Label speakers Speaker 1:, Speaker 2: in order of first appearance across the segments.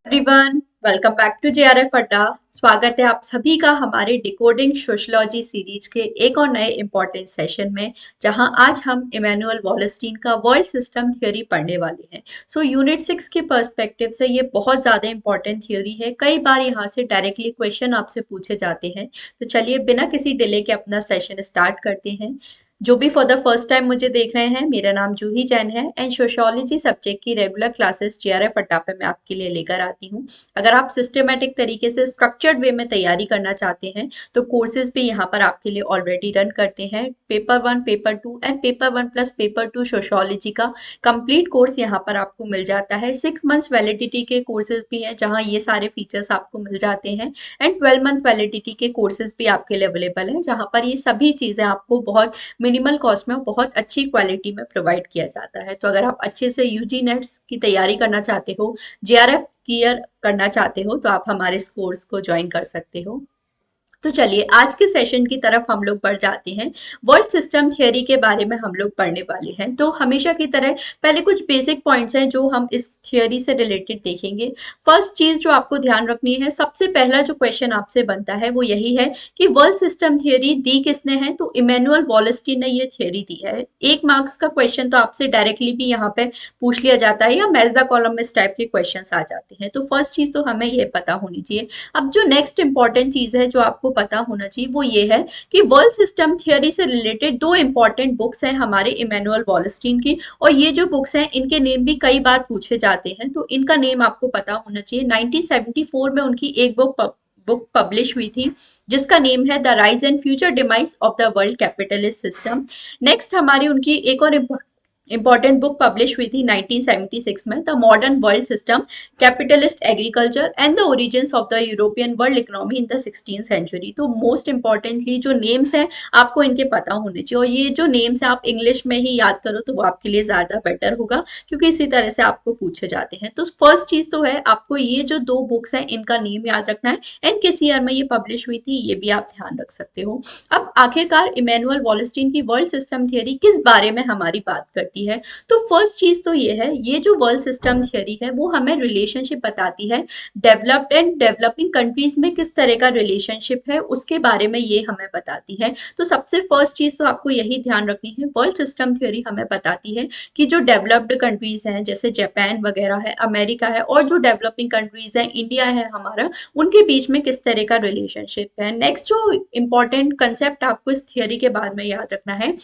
Speaker 1: Everyone, welcome back to JRF Adda. स्वागत है आप सभी का हमारे डिकोडिंग सोशियोलॉजी सीरीज के एक और नए इंपॉर्टेंट सेशन में, जहां आज हम इमैनुअल वॉलेस्टीन का वर्ल्ड सिस्टम थ्योरी पढ़ने वाले हैं। यूनिट 6 के पर्सपेक्टिव से ये बहुत ज़्यादा इंपॉर्टेंट थ्योरी है। कई बार यहाँ से डायरेक्टली क्वेश्चन आपसे पूछे जाते हैं। तो चलिए बिना किसी डिले के अपना सेशन स्टार्ट करते हैं। जो भी फॉर द फर्स्ट टाइम मुझे देख रहे हैं, मेरा नाम जूही जैन है एंड सोशियोलॉजी सब्जेक्ट की रेगुलर क्लासेस जेआरएफ अड्डा पे मैं आपके लिए लेकर आती हूँ। अगर आप सिस्टमेटिक तरीके से स्ट्रक्चर्ड वे में तैयारी करना चाहते हैं तो कोर्सेज भी यहाँ पर आपके लिए ऑलरेडी रन करते हैं। Paper 1, paper 2 and paper 1 plus paper 2 sociology का कंप्लीट कोर्स यहाँ पर आपको मिल जाता है। 6 मंथ्स वैलिडिटी के कोर्सेज भी हैं जहाँ ये सारे फीचर्स आपको मिल जाते हैं एंड 12 मंथ वैलिडिटी के कोर्सेज भी आपके लिए अवेलेबल है, जहाँ पर ये सभी चीज़ें आपको बहुत मिनिमल कॉस्ट में और बहुत अच्छी क्वालिटी में प्रोवाइड किया जाता है। तो अगर आप अच्छे से यूजी नेट्स की तैयारी करना चाहते हो, जेआरएफ क्लियर करना चाहते हो, तो आप हमारे इस कोर्स को ज्वाइन कर सकते हो। तो चलिए आज के सेशन की तरफ हम लोग बढ़ जाते हैं। वर्ल्ड सिस्टम थियरी के बारे में हम लोग पढ़ने वाले हैं। तो हमेशा की तरह पहले कुछ बेसिक पॉइंट्स हैं जो हम इस थियरी से रिलेटेड देखेंगे। फर्स्ट चीज जो आपको ध्यान रखनी है, सबसे पहला जो क्वेश्चन आपसे बनता है वो यही है कि वर्ल्ड सिस्टम थियरी दी किसने है। तो इमैनुअल वॉलेस्टीन ने ये थियरी दी है। 1 मार्क्स का क्वेश्चन तो आपसे डायरेक्टली भी यहाँ पे पूछ लिया जाता है या मैच द कॉलम में इस टाइप के क्वेश्चन आ जाते हैं। तो फर्स्ट चीज तो हमें ये पता होनी चाहिए। अब जो नेक्स्ट इंपॉर्टेंट चीज है जो आपको पता होना चाहिए वो ये है कि वर्ल्ड सिस्टम थियरी से रिलेटेड 2 इंपॉर्टेंट बुक्स हैं हमारे इमैनुअल वॉलेस्टीन की, और ये जो बुक्स हैं इनके नेम भी कई बार पूछे जाते हैं, तो इनका नेम आपको पता होना चाहिए। 1974 में उनकी एक बुक पब्लिश हुई थी जिसका नेम है the rise and future demise of the world capitalist system. Next हमारी उनकी एक और इंपॉर्टेंट बुक पब्लिश हुई थी 1976 में, the modern world system, capitalist agriculture and the origins of the European world economy in the 16th century. तो most importantly जो names हैं आपको इनके पता होने चाहिए, और ये जो नेम्स हैं आप इंग्लिश में ही याद करो तो वो आपके लिए ज्यादा बेटर होगा, क्योंकि इसी तरह से आपको पूछे जाते हैं। तो फर्स्ट चीज तो है आपको ये जो 2 बुक्स हैं इनका नेम याद रखना है एंड किस ईयर में ये पब्लिश हुई थी ये भी आप ध्यान रख सकते हो। अब आखिरकार इमैनुअल वॉलेस्टीन की वर्ल्ड सिस्टम थियरी किस बारे में हमारी बात करती है। तो फर्स्ट चीज तो ये है, ये जो वर्ल्ड सिस्टम थियरी है वो हमें रिलेशनशिप बताती है डेवलप्ड एंड डेवलपिंग कंट्रीज में किस तरह का रिलेशनशिप है उसके बारे में ये हमें बताती है। तो सबसे फर्स्ट चीज तो आपको यही ध्यान रखनी है, वर्ल्ड सिस्टम थ्योरी हमें बताती है कि जो डेवलप्ड कंट्रीज हैं जैसे जापान वगैरह है, अमेरिका है, और जो डेवलपिंग कंट्रीज हैं इंडिया है हमारा, उनके बीच में किस तरह का रिलेशनशिप है। नेक्स्ट जो इंपॉर्टेंट कंसेप्ट आपको इस थियरी के बाद में याद रखना है,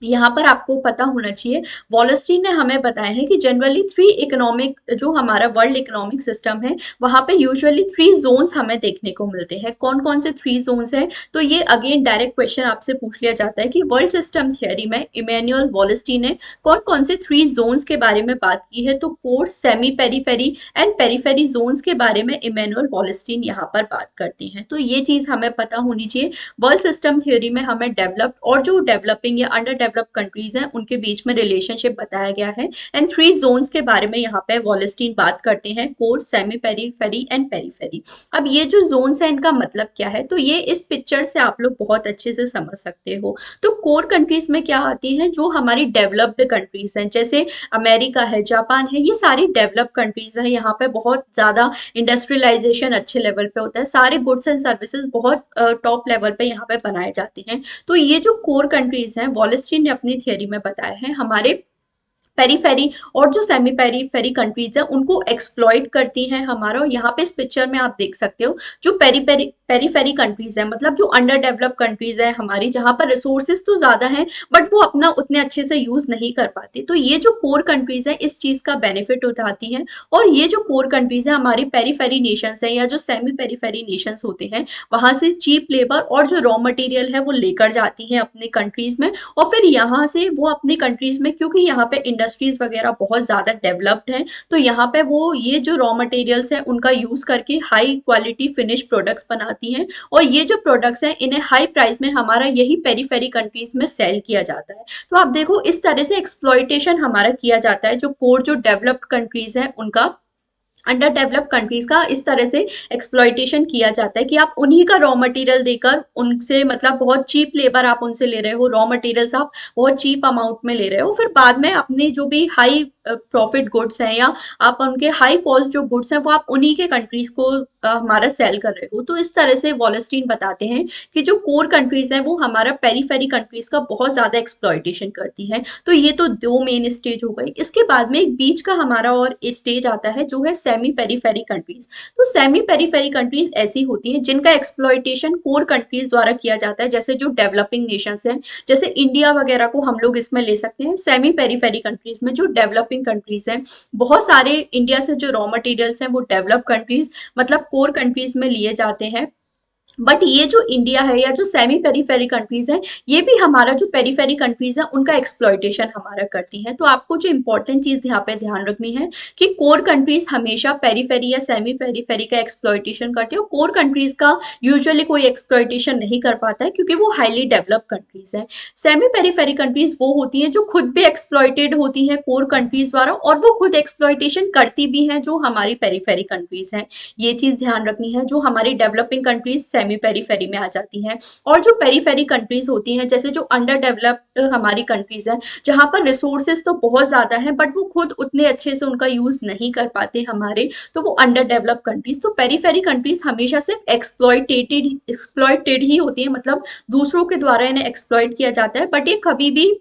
Speaker 1: यहाँ पर आपको पता होना चाहिए, वॉलेस्टीन ने हमें बताया है कि जनरली 3 इकोनॉमिक, जो हमारा वर्ल्ड इकोनॉमिक सिस्टम है वहां पे यूजुअली 3 जोन्स हमें देखने को मिलते हैं। कौन कौन से 3 जोन्स हैं, तो ये अगेन डायरेक्ट क्वेश्चन आपसे पूछ लिया जाता है कि वर्ल्ड सिस्टम थियरी में इमैनुअल वॉलेस्टीन ने कौन कौन से 3 जोन्स के बारे में बात की है। तो core, semi periphery and periphery zones के बारे में इमैनुअल वॉलेस्टीन यहाँ पर बात करते हैं। तो ये चीज हमें पता होनी चाहिए। वर्ल्ड सिस्टम थ्योरी में हमें डेवलप्ड और जो डेवलपिंग या अंडर डेवलप्ड कंट्रीज हैं उनके बीच में रिलेशनशिप बताया गया है एंड 3 जोन्स के बारे में यहाँ पे वॉलेस्टीन बात करते हैं, core, semi periphery and periphery. अब ये जो जोन्स है इनका मतलब क्या है, तो ये इस पिक्चर से आप लोग बहुत अच्छे से समझ सकते हो। तो कोर कंट्रीज में क्या आती हैं, जो हमारी डेवलप्ड कंट्रीज हैं जैसे अमेरिका है, जापान है, ये सारी डेवलप्ड कंट्रीज हैं। यहाँ पे बहुत ज्यादा इंडस्ट्रियलाइजेशन अच्छे लेवल पे होता है, सारे गुड्स एंड सर्विसेज बहुत टॉप लेवल पे यहाँ पे बनाए जाते हैं। तो ये जो कोर कंट्रीज हैं वॉलेस्टीन ने अपनी थियरी में बताया है हमारे पेरीफेरी और जो सेमी पेरीफेरी कंट्रीज है उनको एक्सप्लॉइट करती हैं हमारा। और यहाँ पे इस पिक्चर में आप देख सकते हो जो पेरीफेरी कंट्रीज है, मतलब जो अंडर डेवलप कंट्रीज है हमारी, जहाँ पर रिसोर्सेज तो ज्यादा हैं बट वो अपना उतने अच्छे से यूज नहीं कर पाती। तो ये जो कोर कंट्रीज है इस चीज का बेनिफिट उठाती हैं, और ये जो कोर कंट्रीज है हमारी पेरीफेरी नेशंस है या जो सेमी पेरीफेरी नेशंस होते हैं वहां से चीप लेबर और जो रॉ मटेरियल है वो लेकर जाती हैं अपनी कंट्रीज में, और फिर यहाँ से वो अपनी कंट्रीज में, क्योंकि यहाँ पे इंडस्ट्रीज वगैरह बहुत ज्यादा डेवलप्ड हैं, तो यहाँ पे वो ये जो रॉ मटेरियल्स हैं उनका यूज करके हाई क्वालिटी फिनिश प्रोडक्ट्स बनाती हैं, और ये जो प्रोडक्ट्स हैं इन्हें हाई प्राइस में हमारा यही पेरीफेरी कंट्रीज में सेल किया जाता है। तो आप देखो इस तरह से एक्सप्लॉइटेशन हमारा किया जाता है जो कोर, जो डेवलप्ड कंट्रीज हैं उनका अंडर डेवलप्ड कंट्रीज का इस तरह से एक्सप्लॉइटेशन किया जाता है कि आप उन्हीं का रॉ मटेरियल देकर उनसे मतलब बहुत चीप लेबर आप उनसे ले रहे हो, रॉ मटेरियल्स आप बहुत चीप अमाउंट में ले रहे हो, फिर बाद में अपने जो भी हाई प्रॉफिट गुड्स हैं या आप उनके हाई कॉस्ट जो गुड्स हैं वो आप उन्हीं के कंट्रीज को हमारा सेल कर रहे हो। तो इस तरह से वॉलस्टीन बताते हैं कि जो कोर कंट्रीज हैं वो हमारा पेरीफेरी कंट्रीज का बहुत ज्यादा एक्सप्लॉइटेशन करती हैं। तो ये तो दो मेन स्टेज हो गई। इसके बाद में एक बीच का हमारा और स्टेज आता है जो है सेमी पेरीफेरी कंट्रीज। तो सेमी पेरीफेरी कंट्रीज ऐसी होती हैं जिनका एक्सप्लॉइटेशन कोर कंट्रीज द्वारा किया जाता है, जैसे जो डेवलपिंग नेशंस हैं, जैसे इंडिया वगैरह को हम लोग इसमें ले सकते हैं। सेमी पेरीफेरी कंट्रीज में जो डेवलपिंग कंट्रीज हैं, बहुत सारे इंडिया से जो रॉ मटेरियल्स हैं वो डेवलप कंट्रीज मतलब कोर कंट्रीज में लिए जाते हैं। बट ये जो इंडिया है या जो सेमी पेरीफेरी कंट्रीज है, ये भी हमारा जो पेरीफेरी कंट्रीज है उनका एक्सप्लॉइटेशन हमारा करती है। तो आपको जो इंपॉर्टेंट चीज यहाँ पे ध्यान रखनी है कि कोर कंट्रीज हमेशा पेरीफेरी या सेमी पेरीफेरी का एक्सप्लॉइटेशन करती है, और कोर कंट्रीज का यूजुअली कोई एक्सप्लॉइटेशन नहीं कर पाता है क्योंकि वो हाईली डेवलप्ड कंट्रीज है। सेमी पेरीफेरी कंट्रीज वो होती हैं जो खुद भी एक्सप्लॉइटेड होती हैं कोर कंट्रीज द्वारा, और वो खुद एक्सप्लॉइटेशन करती भी हैं जो हमारी पेरीफेरी कंट्रीज हैं। ये चीज ध्यान रखनी है। जो हमारी डेवलपिंग कंट्रीज सेमी पेरीफेरी में आ जाती हैं, और जो पेरीफेरी कंट्रीज होती हैं जैसे जो अंडर डेवलप्ड हमारी कंट्रीज हैं जहां पर रिसोर्सेज तो बहुत ज्यादा है बट वो खुद उतने अच्छे से उनका यूज नहीं कर पाते हमारे, तो वो अंडर डेवलप्ड कंट्रीज। तो पेरीफेरी कंट्रीज हमेशा सिर्फ एक्सप्लॉइटेड ही होती है, मतलब दूसरों के द्वारा इन्हें एक्सप्लॉइट किया जाता है, बट ये कभी भी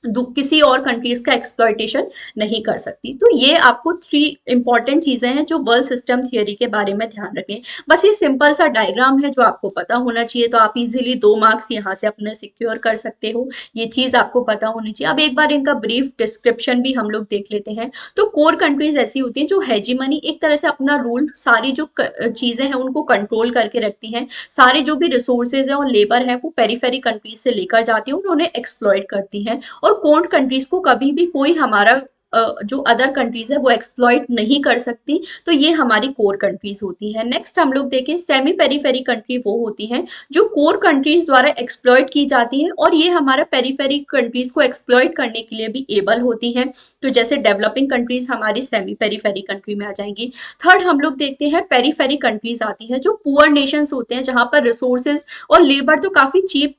Speaker 1: किसी और कंट्रीज का एक्सप्लॉइटेशन नहीं कर सकती। तो ये आपको थ्री इंपॉर्टेंट चीजें हैं जो वर्ल्ड सिस्टम थियोरी के बारे में ध्यान रखें। बस ये सिंपल सा डायग्राम है जो आपको पता होना चाहिए, तो आप इजीली 2 मार्क्स यहाँ से अपने सिक्योर कर सकते हो। ये चीज आपको पता होनी चाहिए। अब एक बार इनका ब्रीफ डिस्क्रिप्शन भी हम लोग देख लेते हैं। तो कोर कंट्रीज ऐसी होती हैं जो हेजीमनी एक तरह से अपना रूल, सारी जो चीजें हैं उनको कंट्रोल करके रखती हैं। सारे जो भी रिसोर्सेज हैं और लेबर है वो पेरीफेरी कंट्रीज से लेकर जाती है और उन्हें एक्सप्लॉइट करती हैं। और कोर कंट्रीज को कभी भी कोई हमारा जो अदर कंट्रीज है वो एक्सप्लॉइट नहीं कर सकती। तो ये हमारी कोर कंट्रीज होती है। नेक्स्ट हम लोग देखें, सेमी पेरीफेरी कंट्री वो होती हैं जो कोर कंट्रीज द्वारा एक्सप्लॉइट की जाती हैं, और ये हमारा पेरीफेरी कंट्रीज को एक्सप्लॉइट करने के लिए भी एबल होती हैं। तो जैसे डेवलपिंग कंट्रीज हमारी सेमी पेरीफेरी कंट्री में आ जाएंगी। थर्ड हम लोग देखते हैं पेरीफेरी कंट्रीज आती है जो पुअर नेशंस होते हैं, जहां पर रिसोर्सेज और लेबर तो काफी चीप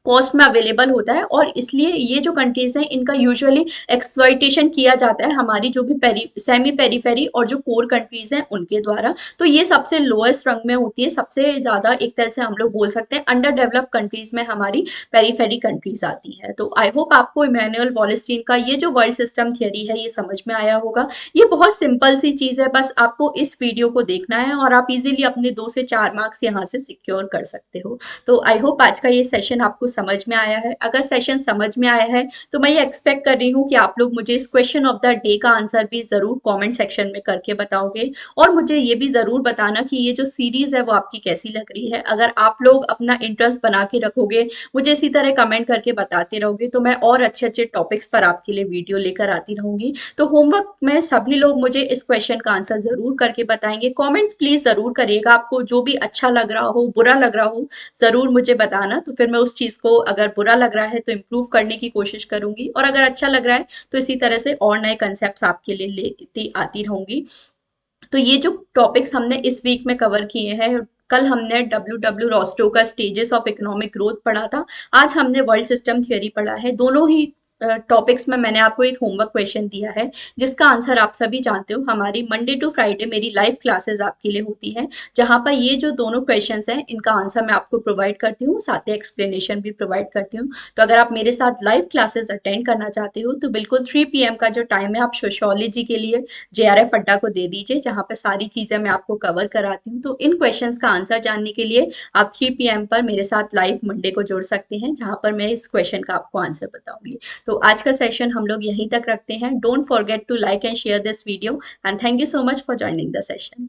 Speaker 1: कॉस्ट में अवेलेबल होता है, और इसलिए ये जो कंट्रीज हैं इनका यूजुअली एक्सप्लॉइटेशन किया जाता है हमारी जो भी सेमी पेरीफेरी और जो कोर कंट्रीज हैं उनके द्वारा। तो ये सबसे लोएस्ट रंग में होती है, सबसे ज्यादा एक तरह से हम लोग बोल सकते हैं अंडर डेवलप्ड कंट्रीज में हमारी पेरीफेरी कंट्रीज आती है। तो आई होप आपको इमैनुअल वॉलस्टीन का ये जो वर्ल्ड सिस्टम थियरी है ये समझ में आया होगा। ये बहुत सिंपल सी चीज है, बस आपको इस वीडियो को देखना है और आप इजीली अपने 2 से 4 मार्क्स यहाँ से सिक्योर कर सकते हो। तो आई होप आज का ये सेशन आपको समझ में आया है। अगर सेशन समझ में आया है तो मैं ये एक्सपेक्ट कर रही हूँ कि आप लोग मुझे इस क्वेश्चन ऑफ द डे का आंसर भी जरूर कमेंट सेक्शन में करके बताओगे, और मुझे ये भी जरूर बताना कि ये जो सीरीज है वो आपकी कैसी लग रही है। अगर आप लोग अपना इंटरेस्ट बना के रखोगे, मुझे इसी तरह कमेंट करके बताते रहोगे, तो मैं और अच्छे अच्छे टॉपिक्स पर आपके लिए वीडियो लेकर आती रहूंगी। तो होमवर्क में सभी लोग मुझे इस क्वेश्चन का आंसर जरूर करके बताएंगे। कॉमेंट प्लीज जरूर करिएगा, आपको जो भी अच्छा लग रहा हो, बुरा लग रहा हो, जरूर मुझे बताना। तो फिर मैं उस चीज को, अगर बुरा लग रहा है तो इम्प्रूव करने की कोशिश करूंगी, और अगर अच्छा लग रहा है तो इसी तरह से और नए कंसेप्ट आपके लिए लेती आती रहूंगी। तो ये जो टॉपिक्स हमने इस वीक में कवर किए हैं, कल हमने डब्ल्यू रॉस्टो का स्टेजेस ऑफ इकोनॉमिक ग्रोथ पढ़ा था, आज हमने वर्ल्ड सिस्टम थियोरी पढ़ा है। दोनों ही टॉपिक्स में मैंने आपको एक होमवर्क क्वेश्चन दिया है जिसका आंसर आप सभी जानते हो। हमारी मंडे टू फ्राइडे मेरी लाइव क्लासेस आपके लिए होती हैं, जहां पर ये जो दोनों क्वेश्चंस हैं इनका आंसर मैं आपको प्रोवाइड करती हूँ, साथ ही एक्सप्लेनेशन भी प्रोवाइड करती हूँ। तो अगर आप मेरे साथ लाइव क्लासेस अटेंड करना चाहते हो तो बिल्कुल 3 PM का जो टाइम है आप सोशियोलॉजी के लिए JRF अड्डा को दे दीजिए, जहां पर सारी चीजें मैं आपको कवर कराती हूँ। तो इन क्वेश्चंस का आंसर जानने के लिए आप 3 PM पर मेरे साथ लाइव मंडे को जुड़ सकते हैं, जहां पर मैं इस क्वेश्चन का आपको आंसर बताऊंगी। तो आज का सेशन हम लोग यहीं तक रखते हैं। Don't forget to like and share this video, and thank you so much for joining the session.